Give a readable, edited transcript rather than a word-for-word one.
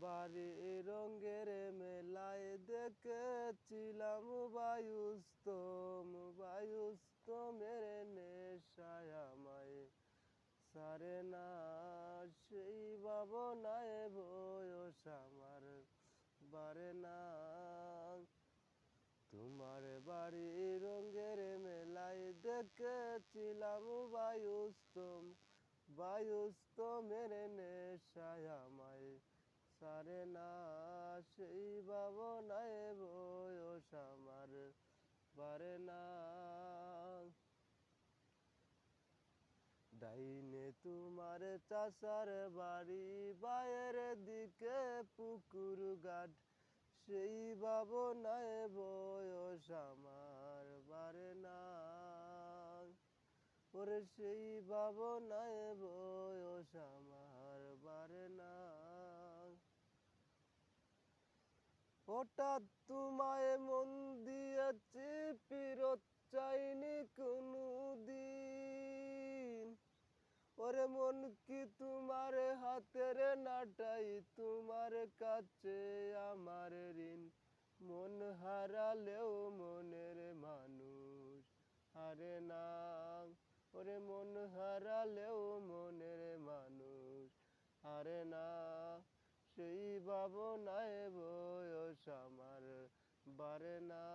বাড়ি রঙের মেলায় দেখেছিলাম বায়ুস্তমের নেশায় আমায় সারে না। সেই ভাবনায় বয়স আমার বাড়ে না। তোমার বাড়ি রঙের মেলায় দেখেছিলাম বায়ুস্তমের নেশায় আমায় সারে না। সেই ভাবনায় বয়স আমার বাড়ে না। ডাইনে তোমার চাষার বাড়ি, বাইরের দিকে পুকুর ঘাট, সেই ভাবনায় বয়স আমার বাড়ে না। ওরে সেই ভাবনায় বয়স আমার বাড়ে না। হঠাৎ তোমায় মন দিয়েছি, ফিরত চাইনি কোনো দিন। ওরে মন কি তোমার হাতের নাটাই, তোমার কাছে আমার ঋণ। মন হারালেও মনের মানুষ হারে না। ওরে মন হারালেও মনের মানুষ হারে না। সেই ভাবনায় বয়স আমার বাড়ে না।